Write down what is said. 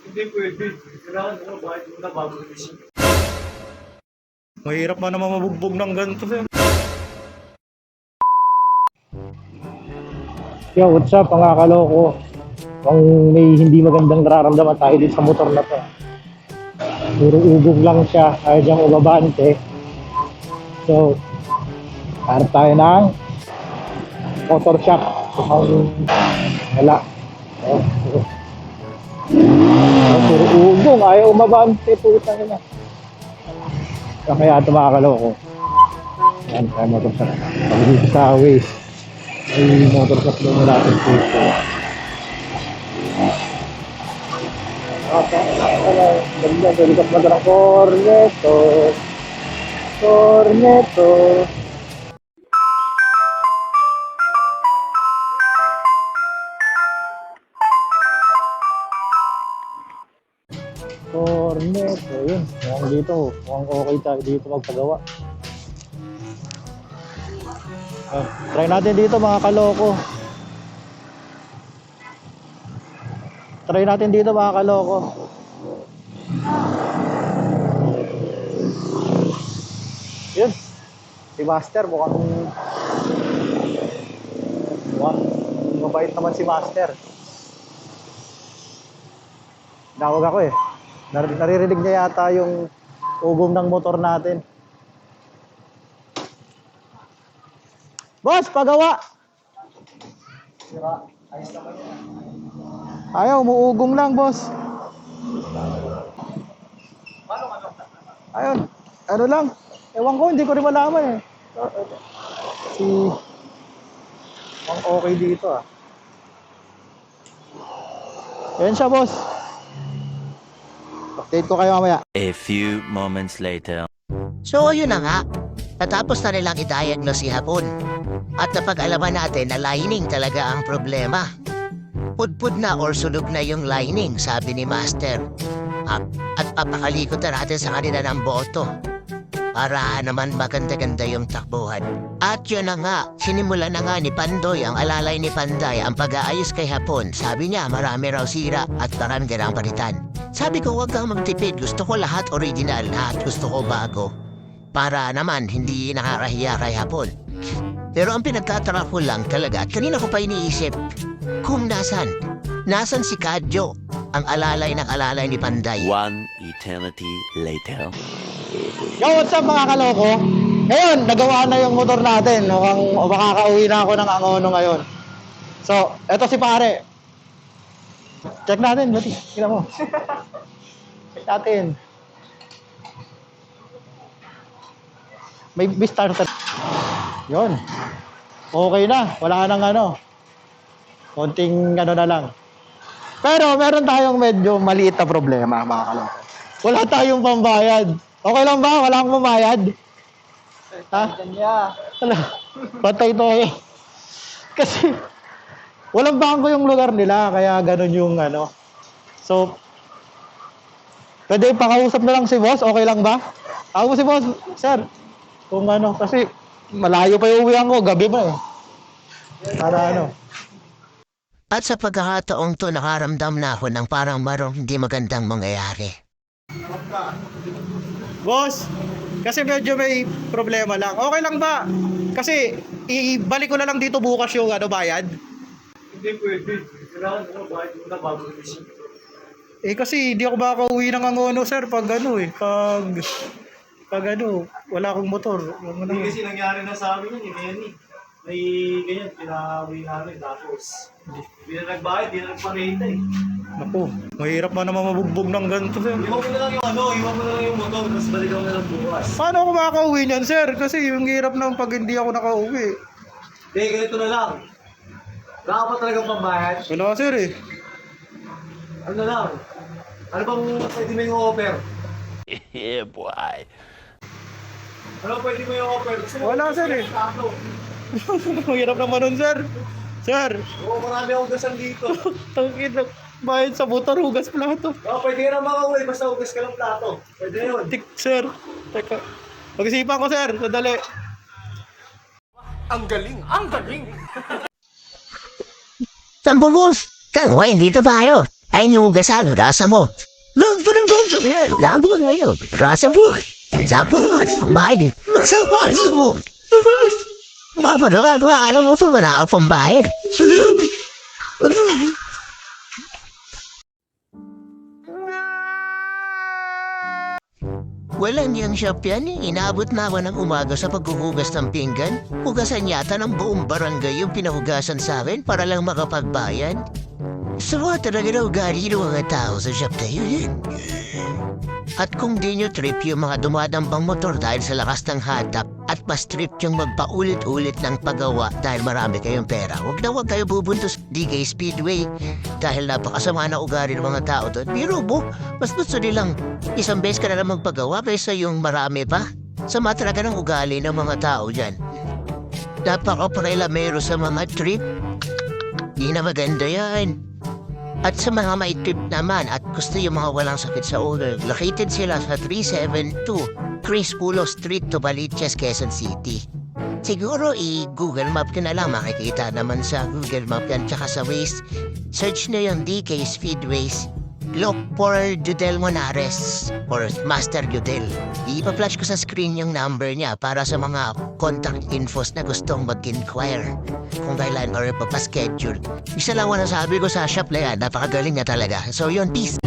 Hindi pwede. Kailangan mo bakit muna bago gumising. Mahirap man naman mabugbog ng ganito, sir. Yo, what's up mga kaloko? Kung may hindi magandang nararamdaman tayo dito sa motor na to. Puro ugong lang siya, ayaw diyang umabante. So, harap tayo ng motor shop. Wala. Puro ugong, ayaw umabante. Puta na. Kaya ito mga kaloko. Yan, kaya motor shop. Pag dito sa Waze, ay motor shop doon na natin dito. Ganda, delikat na ng corneto. Corneto. Corneto, yun. Mukhang dito, mukhang okay tayo dito magpagawa. Try natin dito mga kaloko. Try natin dito mga kaloko. Yun. Si Master mukhang mabait naman si Master. Nawag ako eh. Naririnig niya yata yung ugong ng motor natin. Boss, pagawa! Sira. Ayos naman yan. Ayaw, umuugong lang, boss. Ayun, ano lang. Ewan ko, hindi ko rin malaman eh. Ang okay dito ah. Ayan siya, boss. Update ko kayo mamaya. A few moments later. So yun na nga, natapos na nilang i-diagnose si Hapon. At napag-alaman natin na lining talaga ang problema. Pudpud na or sunog na yung lining, sabi ni Master. At papakalikot na natin sa kanila ng boto. Para naman maganda-ganda yung takbuhan. At yun na nga, sinimula na nga ni Pandoy ang alalay ni Panday ang pag-aayos kay Hapon. Sabi niya marami raw sira at barangay ang palitan. Sabi ko huwag kang magtipid, gusto ko lahat original, lahat gusto ko bago. Para naman hindi nakakahiya kay Hapon. Pero ang pinagtataka ko lang talaga at kanina ko pa iniisip kung nasan si Kadyo, ang alalay ni Panday. One eternity later. Yo, what's up mga kaloko? Ngayon, nagawa na yung motor natin. Mukhang makakauwi na ako ng Angono ngayon. So, eto si pare. Check natin, buti. Tingnan mo. Check natin. May starter. Yun. Okay na. Wala nang ano. Konting ano na lang. Pero meron tayong medyo maliit na problema, mga kaloko. Wala tayong pambayad. Okay lang ba? Wala akong pambayad? Ha? Wala. Patay tayo. Kasi walang bangko yung lugar nila, kaya ganun yung ano. So, pwede pakausap na lang si boss, okay lang ba? Ako si boss, sir. Kung ano, kasi malayo pa yung uwihan ko, gabi pa eh. Para ano. At sa pagkakataong to nakaramdam na ako ng parang marong hindi magandang mangyayari. Boss, kasi medyo may problema lang. Okay lang ba? Kasi ibalik ko na lang dito bukas yung ano, bayad. Hindi pwede. Kailangan mo bakit muna bago gumising. Eh kasi hindi ako makakauwi ng Angono, sir, pag ano eh, pag ano, wala akong motor. Hindi kasi nangyari na sa amin yun, Nenny. May ganyan, pinauwi namin, tapos hindi na nagbayad, hindi na nagparenta eh. Naku, mahirap man naman mabugbog ng ganito, sir. Iwan mo na lang yung ano, iwan mo na lang yung motor, tapos balikan mo na lang bukas. Paano ako makakauwi niyan, sir? Kasi yung hirap ng pag hindi ako nakauwi. Hindi, ganito na lang. Wala ka pa talagang pambayad? Wala, sir eh. Ano na lang? Ano bang pwede mo yung offer? Yeah, boy. Ano pwede mo yung offer? Gusto mo Wala, sir eh. Mahirap naman nun, sir. Sir, Oo, marami akong gasan dito. tangin na bayad sa motor, hugas plato. Oo, pwede ka na makauwi, basta hugas ka ng plato. Pwede na yun. Sir, teka. Pag-isipan ko, sir. Sandali. Ang galing! Ang galing! Sambulbos! Kangway, dito tayo. Ay nugasan, rasa mo. Labo ngayon, rasa mo. Sapo, bayad. Rasa mo. Mapanood, alam mo pa ba na ako pambayad? Wala niyang shop yan. Inaabot na ako ng umaga sa paghuhugas ng pinggan. Hugasan yata ng buong barangay yung pinahugasan sa akin para lang makapagbayad. Sawa talaga na ugali ng mga tao sa shop na yun. At kung di nyo trip yung mga dumadambang motor dahil sa lakas ng hatap at mas trip yung magpaulit-ulit ng paggawa dahil marami kayong pera, huwag kayo bubuntos DK Speedway dahil napakasama na ugali ng mga tao doon. Biro mo, mas gusto nilang isang beses ka na lang magpagawa kaysa yung marami pa. Sama talaga ng ugali ng mga tao dyan. Napaka-prelamero sa mga trip. Di na maganda yan. At sa mga may trip naman at gusto yung mga walang sakit sa ulo, located sila sa 372 Chris Pulo Street, Tubaliches, Quezon City. Siguro i-Google Map ko na lang, makikita naman sa Google Map yan, tsaka sa Waze. Search na yung DK Speedways. Look for Judel Monares or Master Judel. Ipa-flash ko sa screen yung number niya para sa mga contact infos na gustong mag-inquire kung kailan or papaschedule. Isa lang wala sabi ko sa shop na yan, napakagaling niya talaga. So yun, peace!